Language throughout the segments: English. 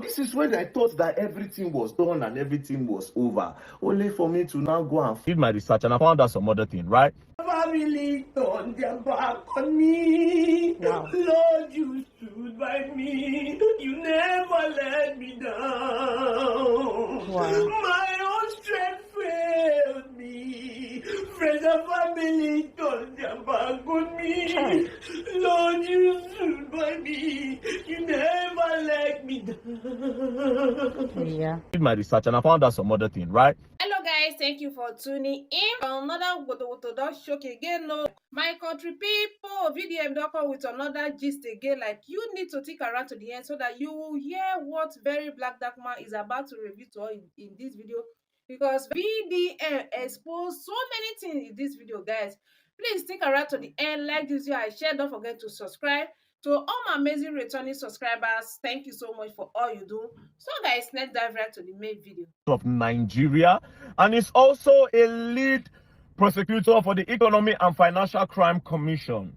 this is when I thought that everything was done and everything was over, only for me to now go and feed my research, and I found out some other thing, right? Family turned their back on me. Wow. Lord, you stood by me. You never let me down. Wow. My own strength failed me. Friends and family turned their back on me. Child. Lord, you stood by me. You never let me down. Yeah. Did my research and I found out some other thing, right? Hello guys, thank you for tuning in for another Woto show again. No, my country people, VDM come with another gist again. Like, you need to stick around to the end so that you will hear what very black dark man is about to review to all in this video, because VDM exposed so many things in this video, guys. Please stick around to the end, like this video, I share, don't forget to subscribe. To all my amazing returning subscribers, thank you so much for all you do. So guys, let's dive right to the main video. Of Nigeria, and is also a lead prosecutor for the Economic and Financial Crime Commission.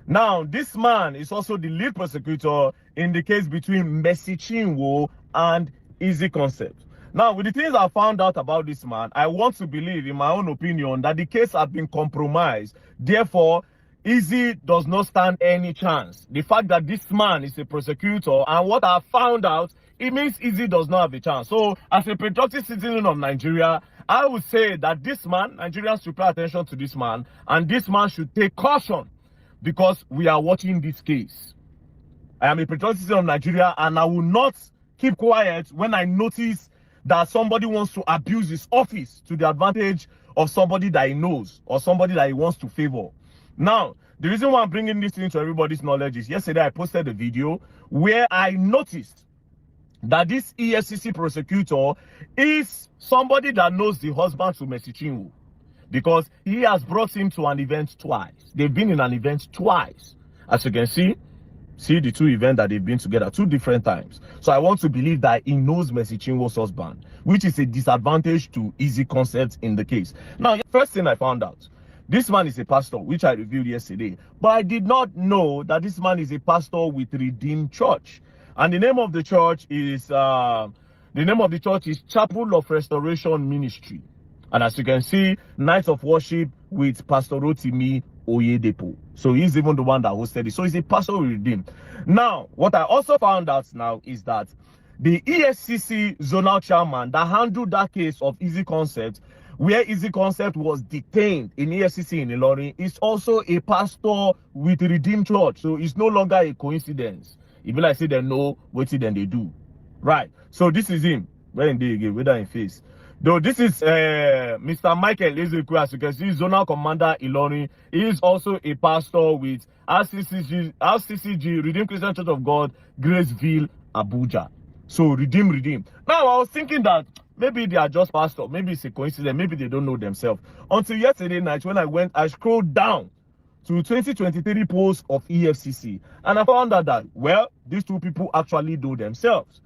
Now, this man is also the lead prosecutor in the case between Mercy Chinwo and Easy Concept. Now, with the things I found out about this man, I want to believe, in my own opinion, that the case has been compromised. Therefore, Easy does not stand any chance. The fact that this man is a prosecutor, and what I found out, it means Easy does not have a chance. So, as a patriotic citizen of Nigeria, I would say that this man, Nigerians should pay attention to this man, and this man should take caution, because we are watching this case. I am a patriotic citizen of Nigeria, and I will not keep quiet when I notice that somebody wants to abuse his office to the advantage of somebody that he knows or somebody that he wants to favor. Now, the reason why I'm bringing this into everybody's knowledge is yesterday I posted a video where I noticed that this EFCC prosecutor is somebody that knows the husband to Mercy Chinwo, because he has brought him to an event twice. They've been in an event twice. As you can see the two events that they've been together 2 different times. So I want to believe that he knows Mercy Chinwo's husband, which is a disadvantage to Easy Concept in the case. Now, first thing I found out, this man is a pastor, which I reviewed yesterday, but I did not know that this man is a pastor with Redeemed Church, and the name of the church is Chapel of Restoration Ministry. And as you can see, Night of Worship with Pastor Rotimi Oyedepo. So he's even the one that hosted it. So he's a pastor with Redeemed. Now, what I also found out now is that the EFCC zonal chairman that handled that case of Easy Concept, where Easy Concept was detained in EFCC in Ilorin, is also a pastor with Redeemed Church. So it's no longer a coincidence. If I say they know what then they do. Right. So this is him. Where in the whether in face. Though this is Mr. Michael Ezekwe, as you can see, zonal commander Ilorin. He is also a pastor with RCCG, Redeemed Christian Church of God, Graceville, Abuja. So redeem. Now I was thinking that maybe they are just pastors, maybe it's a coincidence, maybe they don't know themselves. Until yesterday night when I scrolled down to 2023 posts of EFCC, and I found out that, well, these two people actually do themselves.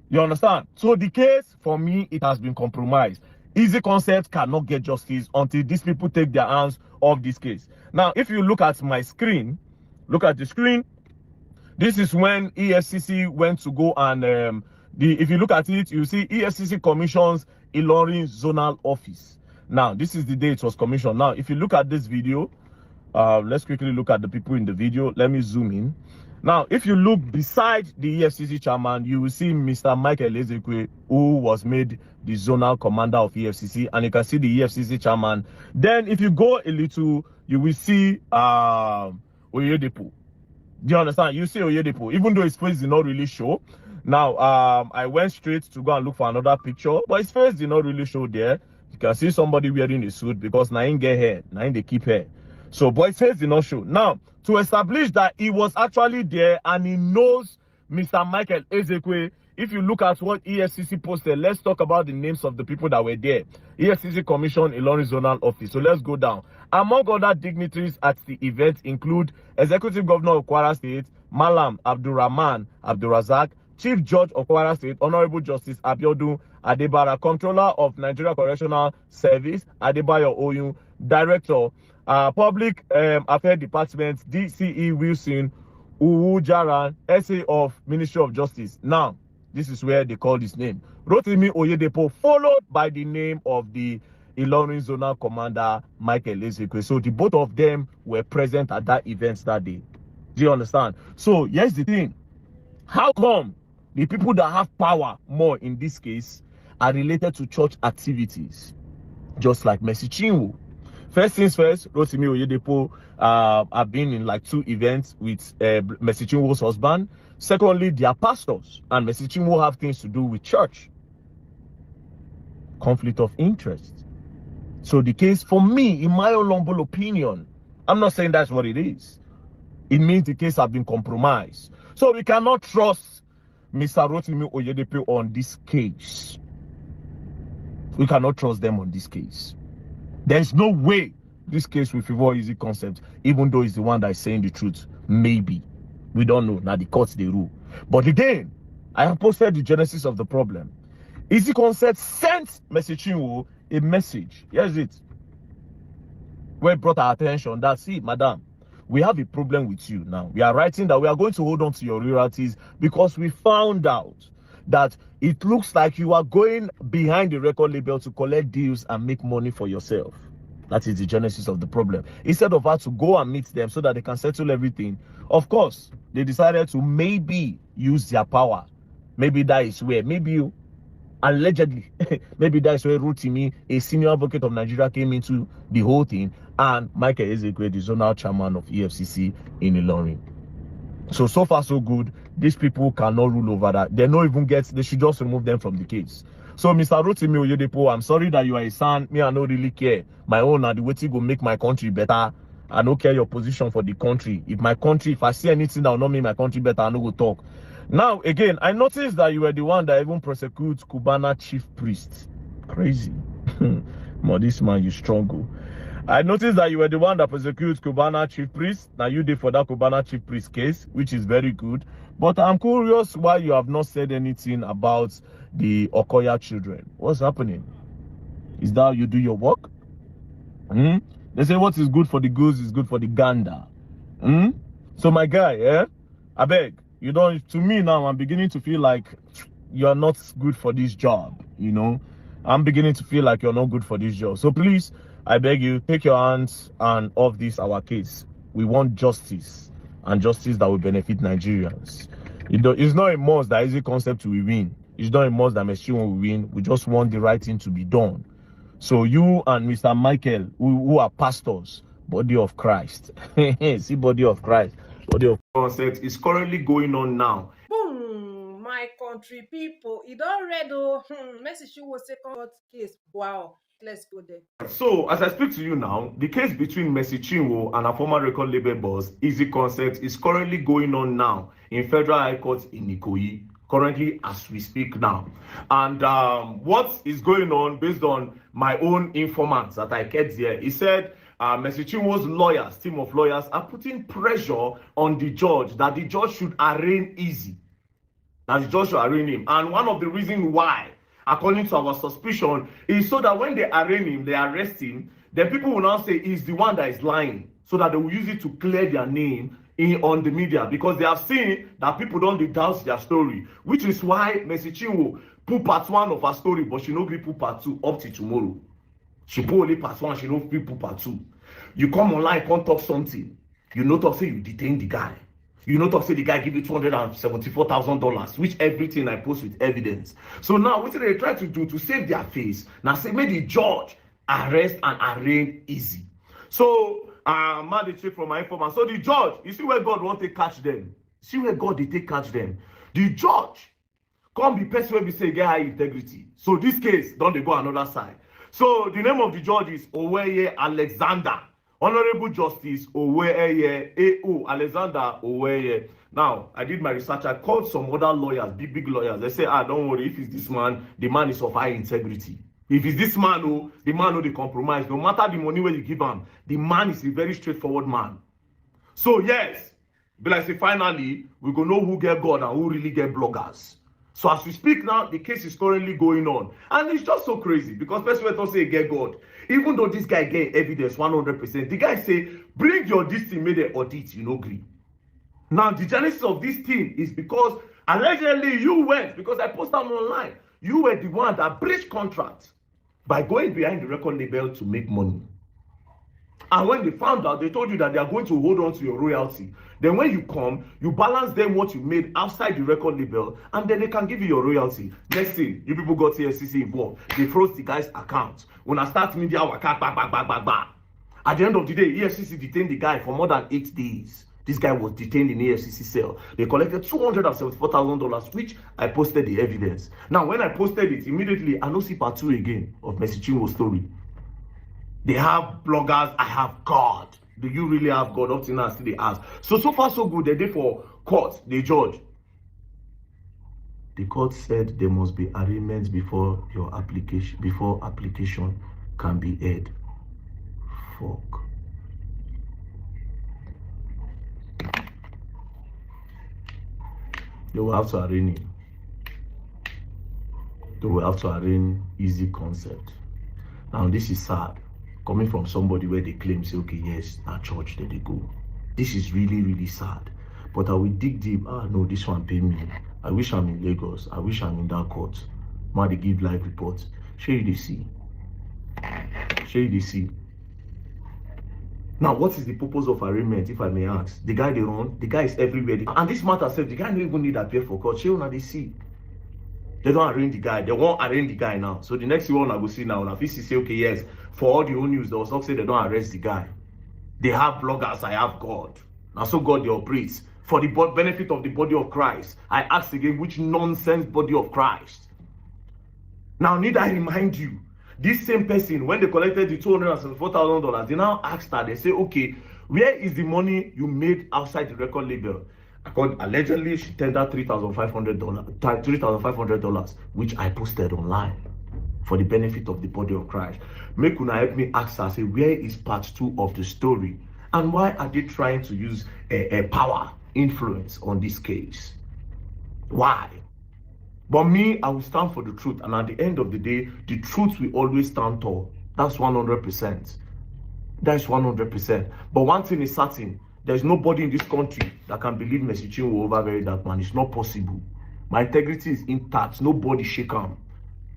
You understand? So the case, for me, it has been compromised. Easy Concept cannot get justice until these people take their hands off this case. Now, if you look at my screen, look at the screen. This is when EFCC went to go and if you look at it, you see EFCC commissions Ilorin Zonal Office. Now, this is the day it was commissioned. Now, if you look at this video, let's quickly look at the people in the video. Let me zoom in. Now, if you look beside the EFCC chairman, you will see Mr. Michael Ezekwe, who was made the zonal commander of EFCC, and you can see the EFCC chairman. Then, if you go a little, you will see Oyedepo. Do you understand? You see Oyedepo, even though his face did not really show. Now, I went straight to go and look for another picture, but his face did not really show there. You can see somebody wearing a suit because Nain get hair, Nain they keep hair. So, but his face did not show. Now, to establish that he was actually there and he knows Mr. Michael Ezekwe, if you look at what EFCC posted, let's talk about the names of the people that were there. EFCC Commission Ilorin Zonal Office. So let's go down. Among other dignitaries at the event include Executive Governor of Kwara State, Malam Abdurrahman Abdurazak, Chief Judge of Kwara State, Honorable Justice Abiodun Adebara, Controller of Nigeria Correctional Service, Adebayo Oyun, Director, Public Affairs Department, DCE Wilson Uwujaran, SA of Ministry of Justice. Now, This is where they called his name. Rotimi Oyedepo, followed by the name of the Ilorin Zonal Commander Michael Ezekwe. So the both of them were present at that event that day. Do you understand? So here's the thing. How come the people that have power more in this case are related to church activities? Just like Mercy Chinwo. First things first, Rotimi Oyedepo have been in like 2 events with Mercy Chinwo's husband. Secondly, they are pastors, and Mercy Chinwo have things to do with church. Conflict of interest. So the case, for me, in my own humble opinion, I'm not saying that's what it is. It means the case has been compromised. So we cannot trust Mr. Rotimi Oyedepo on this case. We cannot trust them on this case. There's no way this case will favor Easy Concept, even though he's the one that is saying the truth. Maybe. We don't know. Now the courts, they rule. But again, I have posted the genesis of the problem. Easy Concept sent Mercy Chinwo a message. Here's it. Where it brought our attention that, see, madam, we have a problem with you now. We are writing that we are going to hold on to your royalties because we found out that it looks like you are going behind the record label to collect deals and make money for yourself. That is the genesis of the problem. Instead of her to go and meet them so that they can settle everything, of course, they decided to maybe use their power. Maybe that is where, maybe you, allegedly, maybe that's where Rotimi, a senior advocate of Nigeria, came into the whole thing, and Michael Ezekwe, the zonal chairman of EFCC in Ilorin. So far so good. These people cannot rule over that. They don't even get, they should just remove them from the case. So Mr. Rotimi Oyedepo, I'm sorry that you are a son. Me, I don't really care. My own and the way to go make my country better. I don't care your position for the country. If I see anything that will not make my country better, I don't go talk. Now, again, I noticed that you were the one that even prosecutes Cubana chief priest. Crazy. But this man, you struggle. I noticed that you were the one that prosecutes Cubana chief priest. Now you did for that Cubana chief priest case, which is very good. But I'm curious why you have not said anything about the Okoya children. What's happening? Is that how you do your work? They say what is good for the goose is good for the gander. So my guy, I beg, you don't, to me now, I'm beginning to feel like you're not good for this job, you know. I'm beginning to feel like you're not good for this job. So please, I beg you, take your hands and off this our case. We want justice, and justice that will benefit Nigerians. It's not a must that Easy Concept will win. It's not a must that Mercy will win. We just want the right thing to be done. So you and Mr. Michael, who are pastors, body of Christ. See, body of Christ. Body of Concept is currently going on now. Boom, my country people. It don't read though. Mercy Chinwo second court case. Wow. Let's go there. So, as I speak to you now, the case between Mercy Chinwo and her former record label boss, Easy Concept, is currently going on now in Federal High Court in Ikoyi, currently as we speak now. And what is going on, based on my own informants that I kept here, he said Mercy Chinwo's lawyers, team of lawyers, are putting pressure on the judge that the judge should arraign Easy. That the judge should arraign him. And one of the reasons why, according to our suspicion, is so that when they arraign him, they arrest him, then people will now say he's the one that is lying, so that they will use it to clear their name on the media, because they have seen that people don't doubt their story, which is why Mercy Chinwo put part 1 of her story, but she no gree put part 2 up to tomorrow. She put only part 1, she no gree put part 2. You come online, come talk something, you no talk say you detain the guy. You know, talk say the guy give you $274,000, which everything I post with evidence. So now, what they try to do to save their face? Now say, may the judge arrest and arraign Easy. So, man, they check from my informant. So the judge, you see where God want to catch them. See where God they take catch them. The judge can't be person where we say get high integrity. So this case, don't they go another side. So the name of the judge is Oweye Alexander. Honorable Justice Oweye A.O. Alexander Oweye. Now, I did my research. I called some other lawyers, big lawyers. They say, don't worry, if it's this man, the man is of high integrity. If it's this man, the man they compromise. No matter the money where you give him, the man is a very straightforward man. So yes, but I say finally, we go know who get God and who really get bloggers. So as we speak now, the case is currently going on. And it's just so crazy because first we don't say get God. Even though this guy get evidence 100%, the guy say, bring your this thing, made an audit, you know, agree. Now, the genesis of this thing is because Allegedly, you went, because I posted online, you were the one that breached contract by going behind the record label to make money. And when they found out, they told you that they are going to hold on to your royalty. Then when you come, you balance them what you made outside the record label, and then they can give you your royalty. Next thing, you people got EFCC involved. They froze the guy's account. When I start media, at the end of the day, EFCC detained the guy for more than 8 days. This guy was detained in EFCC cell. They collected $274,000, which I posted the evidence. Now, when I posted it, immediately, I know see part 2 again of Mercy Chinwo's story. They have bloggers, I have God. Do you really have God? Up to now, still they ask. So far, so good. They did for court, they judge. The court said there must be arraignment before application can be heard. Fuck. They will have to arraign him. They will have to arraign easy concept. Now, this is sad. Coming from somebody where they claim, say, okay, yes, at church, there they go. This is really, really sad. But I will dig deep. No, this one pay me. I wish I'm in Lagos. I wish I'm in that court. Man, they give live reports. Share you they see. Share you they see. Now, what is the purpose of arraignment, if I may ask? The guy they run, the guy is everywhere. And this matter said, the guy don't even need to appear for court. Share they see. They don't arraign the guy. They won't arraign the guy now. So the next one I will see now, if you say, okay, yes, for all the whole news, they also say they don't arrest the guy. They have bloggers, I have God. Now so God they operates for the benefit of the body of Christ. I ask again, which nonsense body of Christ? Now need I remind you, this same person, when they collected the $274,000, they now asked her, they say, okay, where is the money you made outside the record label? Allegedly, she tendered $3,500, which I posted online for the benefit of the body of Christ. Make una help me ask her, say, where is part 2 of the story? And why are they trying to use a power, influence on this case? Why? But me, I will stand for the truth. And at the end of the day, the truth will always stand tall. That's 100%. That's 100%. But one thing is certain. There's nobody in this country that can believe Mercy Chinwo over very that man. It's not possible. My integrity is intact. Nobody shake him.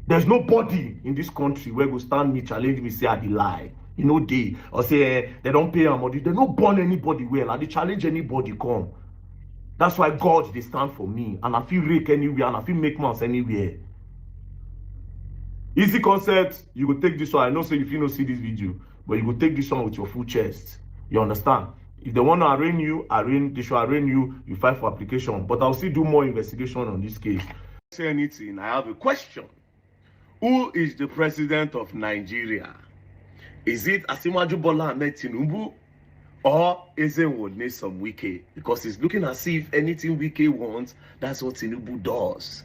There's nobody in this country where go stand me, challenge me, say I dey lie. You know they or say they don't pay them money. They don't burn anybody well. And they challenge anybody come. That's why God they stand for me. And I feel rake anywhere and I feel make mouth anywhere. Easy concept. You go take this one. I know so if you don't see this video, but you go take this one with your full chest. You understand? If they want to arraign you, they should arraign you, you file for application. But I'll still do more investigation on this case. Say anything, I have a question. Who is the president of Nigeria? Is it Asiwaju Bola Ahmed Tinubu or is it Nyesom Wike? Because it's looking as if anything Wike wants, that's what Tinubu does.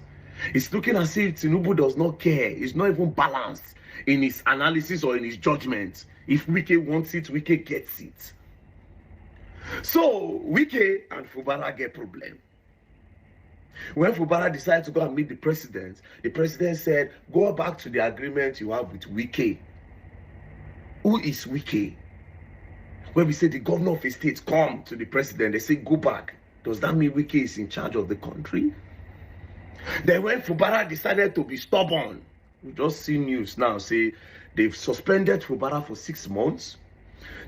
It's looking as if Tinubu does not care. It's not even balanced in his analysis or in his judgment. If Wike wants it, Wike gets it. So Wike and Fubara get problem. When Fubara decided to go and meet the president said, go back to the agreement you have with Wike. Who is Wike? When we say the governor of a state come to the president, they say go back. Does that mean Wike is in charge of the country? Then when Fubara decided to be stubborn, we just see news now say they've suspended Fubara for 6 months.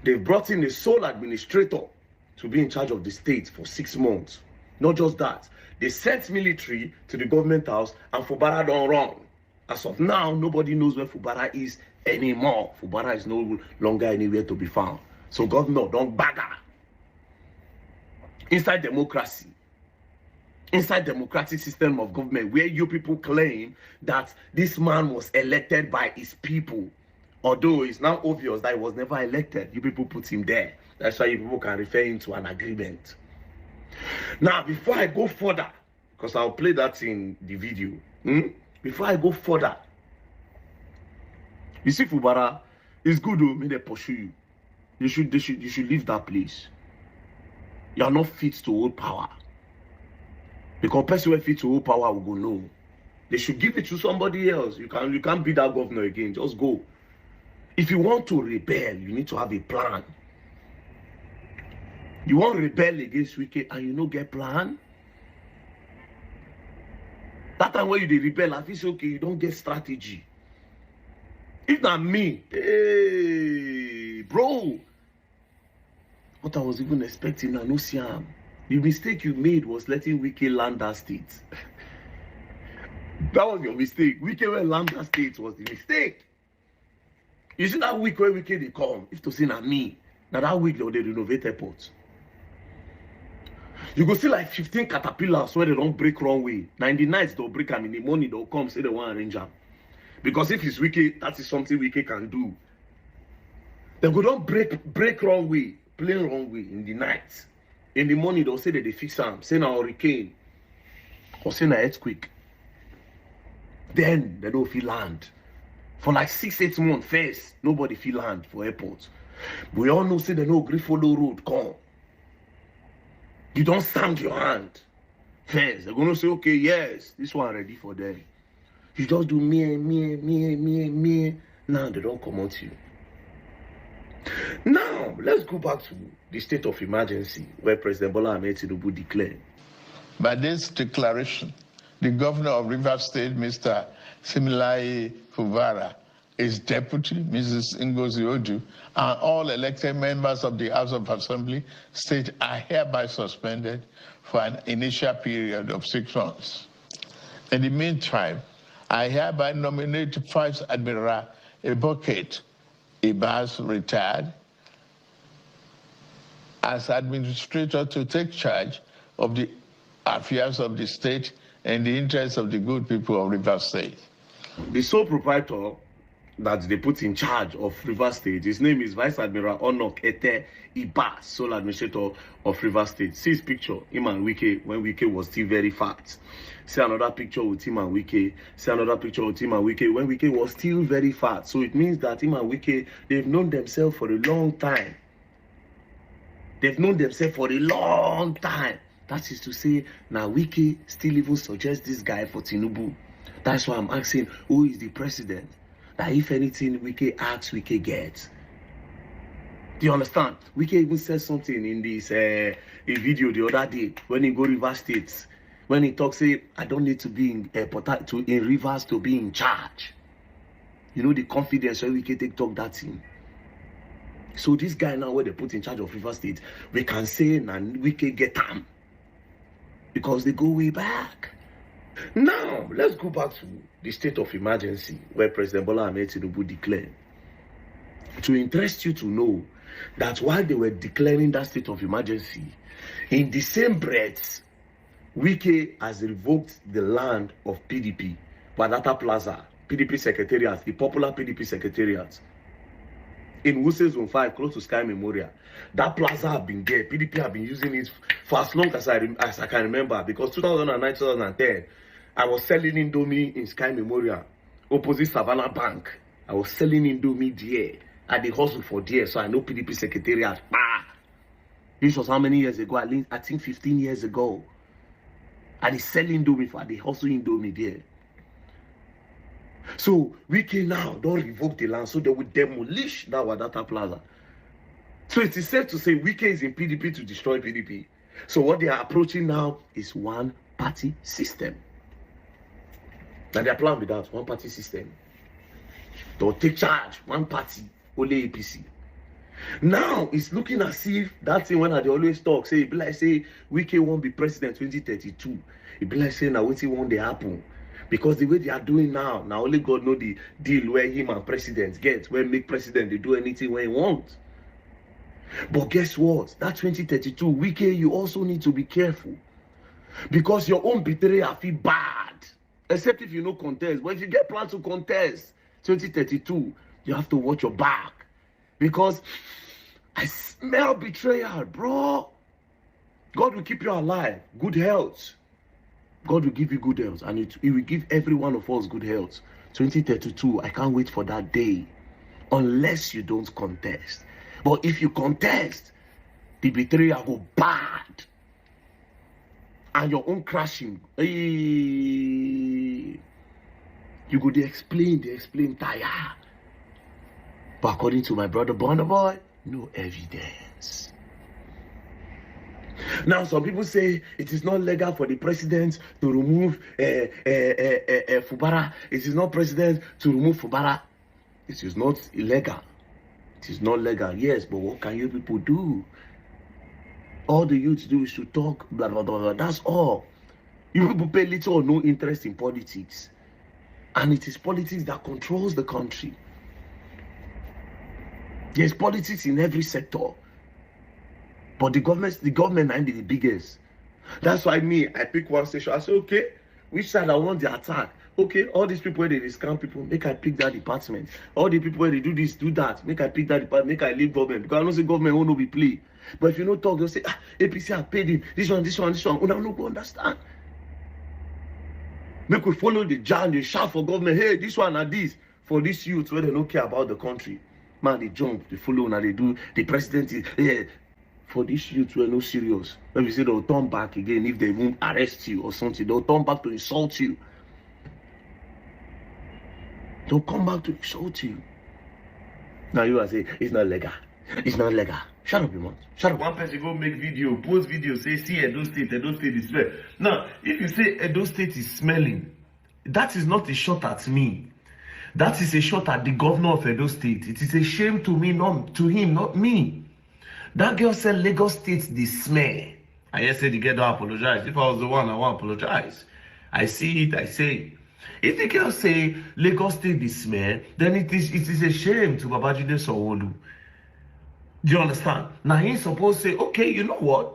They've brought in a sole administrator to be in charge of the state for 6 months. Not just that, they sent military to the government house and Fubara don't run. As of now, nobody knows where Fubara is anymore. Fubara is no longer anywhere to be found. So governor, don't bagger. Inside democracy, inside democratic system of government, where you people claim that this man was elected by his people, although it's now obvious that he was never elected, you people put him there. That's why you people can refer him to an agreement. Now, before I go further, because I'll play that in the video, before I go further, you see Fubara, it's good to me they pursue you. You should leave that place. You are not fit to hold power. Because person who fit to hold power will go no. They should give it to somebody else. You can't be that governor again. Just go. If you want to rebel, you need to have a plan. You want to rebel against Wike and you don't get plan? That time when you dey rebel, I feel say okay, you don't get strategy. If not me, hey, bro, what I was even expecting, I no see am. The mistake you made was letting Wike land that state. That was your mistake. Wike when land that state was the mistake. You see that week when Wike they come, if to say na me, now that week they renovate airport. You go see like 15 caterpillars where they don't break wrong way. Now in the night they'll break them, in the morning they'll come say they want to arrange them. Because if it's Wike, that is something Wike can do. They go don't break wrong way, plain wrong way in the night. In the morning they'll say that they fix them, say na hurricane or say na earthquake. Then they don't feel land. For like 6-8 months first, nobody feel land for airport. We all know say they no agree follow road come. You don't stand your hand. First, they're gonna say, okay, yes, this one ready for them. You just do me. Now they don't come out to you. Now, let's go back to the state of emergency where President Bola Ahmed Tinubu declared. By this declaration, the governor of Rivers State, Mr. Similaye Fubara, his deputy, Mrs. Ngozi Odu, and all elected members of the House of Assembly state are hereby suspended for an initial period of 6 months. In the meantime, I hereby nominate Vice Admiral Advocate Ibas, retired, as administrator to take charge of the affairs of the state and the interests of the good people of Rivers State. The sole proprietor that they put in charge of Rivers State, his name is Vice Admiral Onok Ete Ibas, sole administrator of Rivers State. See his picture, him and Wike, when Wike was still very fat. See another picture with him and Wike. See another picture with him and Wike, when Wike was still very fat. So it means that him and Wike, they've known themselves for a long time. They've known themselves for a long time. That is to say, now Wike still even suggests this guy for Tinubu. That's why I'm asking, who is the president? That if anything, Wike asks, Wike gets. Do you understand? Wike even said something in this a video the other day when he go Rivers State. When he talks, say, I don't need to be in Rivers to be in charge. You know the confidence when Wike take talk that thing. So this guy now, where they put in charge of Rivers State, we can say, nah, Wike get him. Because they go way back. Now, let's go back to the state of emergency where President Bola Ahmed Tinubu declared. To interest you to know that while they were declaring that state of emergency, in the same breath, Wike has revoked the land of PDP, Wadata Plaza, PDP Secretariat, the popular PDP Secretariat, in Wuse Zone 5, close to Sky Memorial. That plaza have been there. PDP have been using it for as long as I can remember. Because 2009, 2010, I was selling Indomie in Sky Memorial, opposite Savannah Bank. I was selling Indomie there. I did hustle for there, so I know PDP Secretariat. This was how many years ago? At least, I think 15 years ago. I did sell Indomie for the hustle Indomie there. So Wike now don't revoke the land, so they will demolish that Wadata Plaza. So it is safe to say Wike is in PDP to destroy PDP. So what they are approaching now is one party system. Now their plan with that one party system. They'll take charge, one party, only APC. Now it's looking as if that thing when I always talk, say it be like say Wike won't be president 2032. It be like saying now what won't they happen. Because the way they are doing now only God know the deal where him and president get, where make president they do anything when he wants. But guess what? That 2032, Wike, you also need to be careful. Because your own betrayal feel bad. Except if you no contest. But if you get plans to contest 2032, you have to watch your back. Because I smell betrayal, bro. God will keep you alive. Good health. God will give you good health, and He will give every one of us good health. 2032, I can't wait for that day, unless you don't contest. But if you contest, the betrayal go bad, and your own crashing. You go they explain tire. But according to my brother Bonner Boy, no evidence. Now, some people say it is not legal for the president to remove Fubara. It is not president to remove Fubara. It is not illegal. It is not legal, yes, but what can you people do? All the youth do is to talk, blah, blah, blah, blah. That's all. You people pay little or no interest in politics. And it is politics that controls the country. There's politics in every sector. But the government ain't the biggest. That's why I pick one station. I say, okay, which side I want the attack? Okay, all these people where they scam people, make I pick that department. All the people where they do this, do that, make I pick that department, make I leave government. Because I know say government won't be play. But if you don't talk, they'll say, APC have paid him. This one. Una no go understand. Make we follow the jam, they shout for government, hey, this one and this. For this youth where they don't care about the country. Man, they jump, they follow, and they do, the president is, yeah. For this youth were no serious. When we say they'll turn back again if they won't arrest you or something, they'll turn back to insult you. They'll come back to insult you. Now you are saying it's not legal. It's not legal. Shut up, you mouth. Shut up. One person go make video, post video, say, see Edo State is smelling. Now, if you say Edo State is smelling, that is not a shot at me. That is a shot at the governor of Edo State. It is a shame to me, to him, not me. That girl said Lagos State the smell. I just said the girl don't apologize. If I was the one, I won't apologize. I see it, I say it. If the girl say Lagos State the smell, then it is a shame to Babajide Sanwo-Olu. Do you understand? Now he's supposed to say, okay, you know what?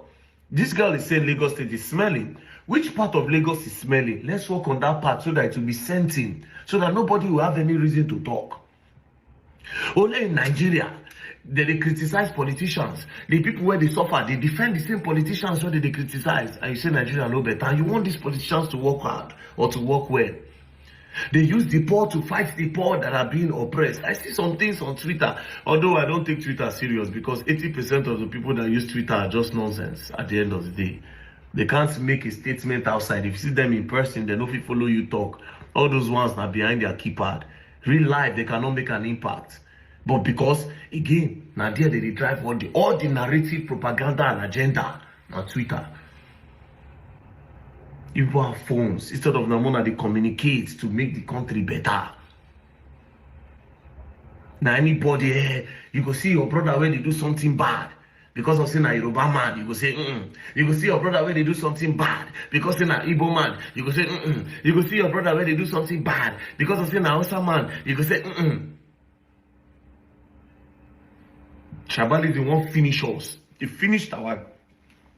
This girl is saying Lagos State is smelling. Which part of Lagos is smelling? Let's work on that part so that it will be sent in. So that nobody will have any reason to talk. Only in Nigeria, they criticize politicians. The people where they suffer, they defend the same politicians where they criticize. And you say Nigeria no better. And you want these politicians to work hard or to work well. They use the poor to fight the poor that are being oppressed. I see some things on Twitter, although I don't take Twitter serious because 80% of the people that use Twitter are just nonsense at the end of the day. They can't make a statement outside. If you see them in person, they don't follow you talk. All those ones are behind their keypad. Real life, they cannot make an impact. But because, again, now there they drive all the narrative, propaganda, and agenda on Twitter. People have phones. Instead of Namona, they communicate to make the country better. Now anybody, you go see your brother when they do something bad. Because of saying a Yoruba man, you go say, You go see your brother when they do something bad. Because saying an Igbo man, you go say, You go see your brother when they do something bad. Because of saying an Hausa man, you go say, Tribalism won't finish us. He finished our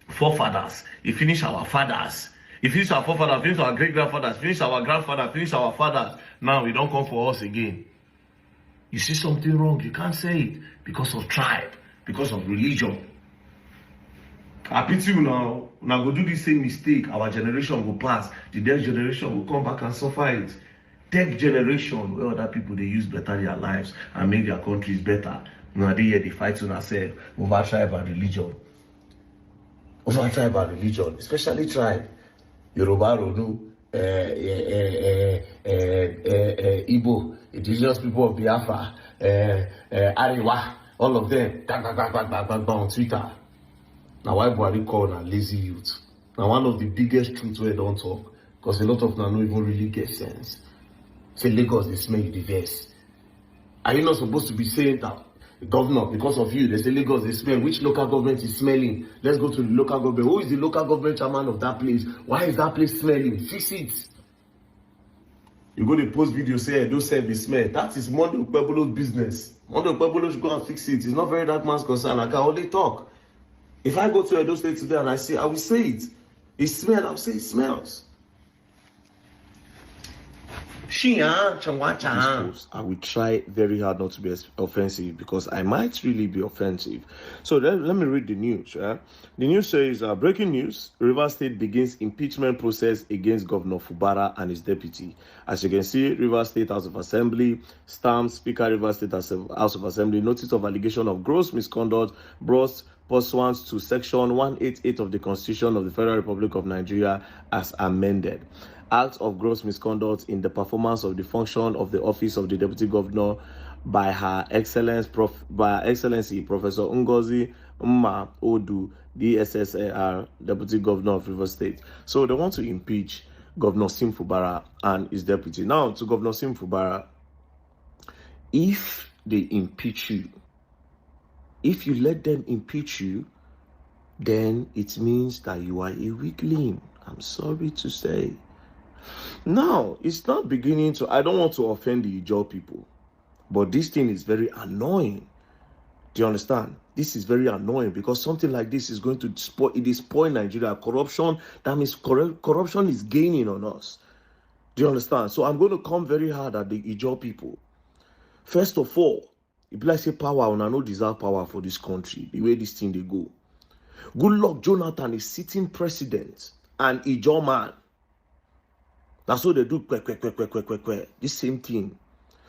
forefathers. He finished our fathers. He finished our forefathers, finished our great-grandfathers, finished our grandfathers, finished our fathers. Now he don't come for us again. You see something wrong, you can't say it because of tribe, because of religion. I pity you now. Now go do the same mistake. Our generation will pass. The next generation will come back and suffer it. Tech generation, where other people they use better their lives and make their countries better. Now they fight on ourselves over tribe and religion. Over tribe and religion, especially tribe. Yoruba, Ronu, Igbo, indigenous people of Biafra, Arewa, all of them, on Twitter. Now why Buhari call a lazy youth? Now one of the biggest truths we don't talk, because a lot of them don't even really get sense. Say Lagos, they smell the verse. Are you not supposed to be saying that? The governor, because of you, they say Lagos, they smell. Which local government is smelling? Let's go to the local government. Who is the local government chairman of that place? Why is that place smelling? Fix it. You go to post video, say, don't say the smell. That is Monday Ukpebolo's business. Monday Ukpebolo should go and fix it. It's not very that man's concern. I can only talk. If I go to Edo State today and I will say it. It smells, I'll say it smells. I will try very hard not to be offensive because I might really be offensive. So let me read the news. The news says, breaking news, Rivers State begins impeachment process against Governor Fubara and his deputy. As you can see, Rivers State House of Assembly stamps Speaker Rivers State House of Assembly notice of allegation of gross misconduct brought pursuant to Section 188 of the Constitution of the Federal Republic of Nigeria as amended. Acts of gross misconduct in the performance of the function of the office of the Deputy Governor by Her Excellency Professor Ngozi Mma Odu, the SSAR, Deputy Governor of Rivers State. So they want to impeach Governor Sim Fubara and his deputy. Now, to Governor Sim Fubara, if they impeach you, if you let them impeach you, then it means that you are a weakling. I'm sorry to say. Now, it's not beginning to, I don't want to offend the Ijaw people, but this thing is very annoying. Do you understand? This is very annoying because something like this is going to spoil Nigeria. Corruption, that means corruption is gaining on us. Do you understand? So I'm going to come very hard at the Ijaw people. First of all, if I say power, and I no deserve power for this country, the way this thing they go. Good luck, Jonathan is sitting president and Ijaw man. That's what they do. This same thing.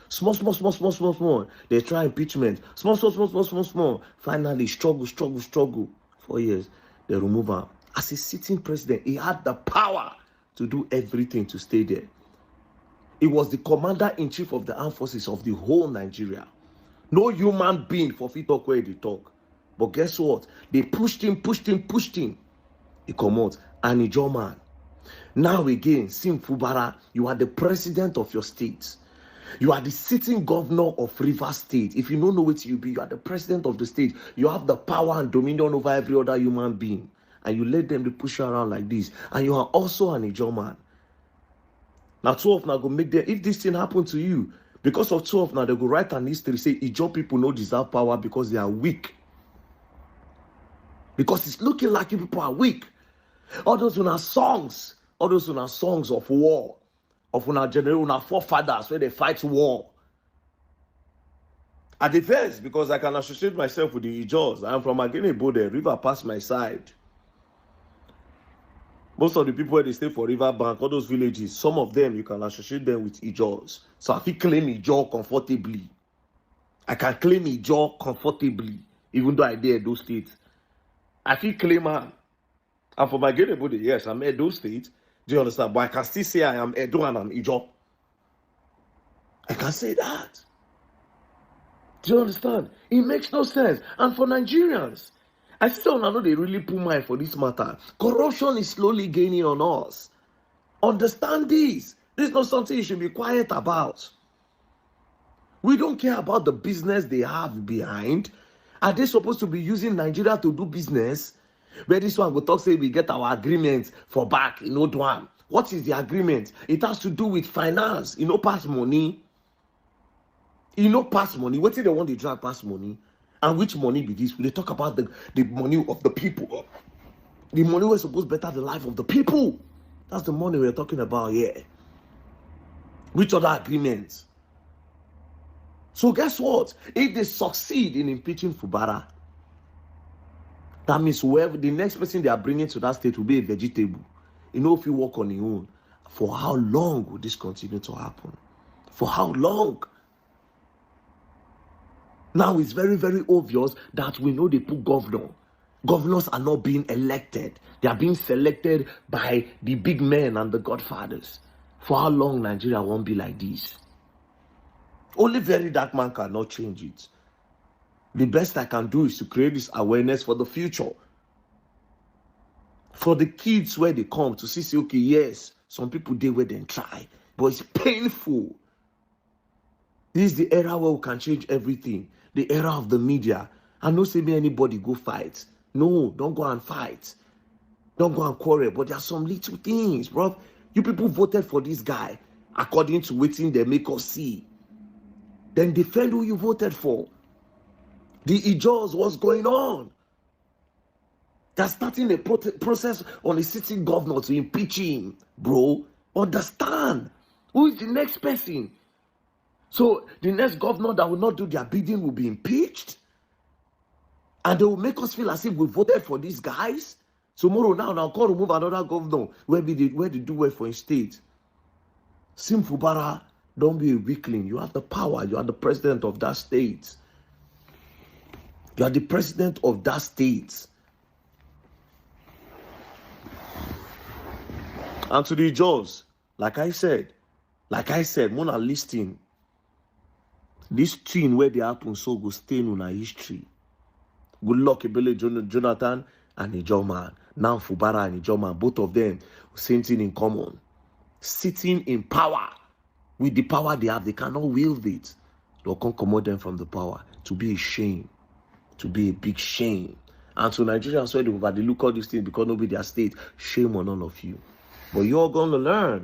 Small. They try impeachment. Small. Finally, struggle. 4 years, they remove him. As a sitting president, he had the power to do everything to stay there. He was the commander-in-chief of the armed forces of the whole Nigeria. No human being for fit talk where they talk. But guess what? They pushed him. He come out. And Ijaw man. Now again, Sim Fubara, you are the president of your state. You are the sitting governor of Rivers State. If you don't know what you be, you are the president of the state. You have the power and dominion over every other human being. And you let them push you around like this. And you are also an Ijaw man. Now 12 now go make them, if this thing happen to you, because of 12 now they go write an history, say Ijaw people no deserve power because they are weak. Because it's looking like you people are weak. All those are songs of war, of our general, our forefathers where they fight war. At the first, because I can associate myself with the Ijaws. I'm from Agenebo, the river passed my side. Most of the people where they stay for river bank, all those villages, some of them you can associate them with Ijaws. So I can claim Ijaw comfortably. I can claim Ijaw comfortably, even though I did those states. I feel claim her. And for my Agenebo, yes, I'm Edo State. Do you understand? But I can still say I am Edo and I'm Ijaw. I can say that. Do you understand? It makes no sense. And for Nigerians, I still know they really put mind for this matter. Corruption is slowly gaining on us. Understand this. This is not something you should be quiet about. We don't care about the business they have behind. Are they supposed to be using Nigeria to do business? Where this one will talk, say we get our agreements for back, one. What is the agreement? It has to do with finance, pass money. Pass money. What if they want to drag pass money? And which money be this? They talk about the money of the people. The money was supposed to better the life of the people. That's the money we're talking about here. Which other agreements? So guess what? If they succeed in impeaching Fubara, that means whoever the next person they are bringing to that state will be a vegetable. If you work on your own, for how long will this continue to happen? For how long? Now it's very, very obvious that we know they put governor. Governors are not being elected. They are being selected by the big men and the godfathers. For how long Nigeria won't be like this? Only very dark man cannot change it. The best I can do is to create this awareness for the future. For the kids where they come to see, okay, yes, some people they where they try, but it's painful. This is the era where we can change everything. The era of the media. I know say me anybody go fight. No, don't go and fight. Don't go and quarrel. But there are some little things, bro. You people voted for this guy according to waiting they make us see. Then defend who you voted for. The Ijaws, what's going on? They're starting a process on the sitting governor to impeach him, bro. Understand? Who is the next person? So the next governor that will not do their bidding will be impeached? And they will make us feel as if we voted for these guys? Tomorrow now call remove another governor where they do well for his state. Sim Fubara, don't be a weakling. You have the power. You are the president of that state. You are the president of that state. And to the Ijaws, like I said, Mona listing. This thing where they happen so go stay in our history. Good luck, Ebele Jonathan and Ijoman. Now Fubara and Ijoman, both of them, same thing in common. Sitting in power. With the power they have, they cannot wield it. They'll come commode them from the power. To be a shame. To be a big shame. And so Nigerians swear they look all these things because nobody their state. Shame on all of you. But you're going to learn.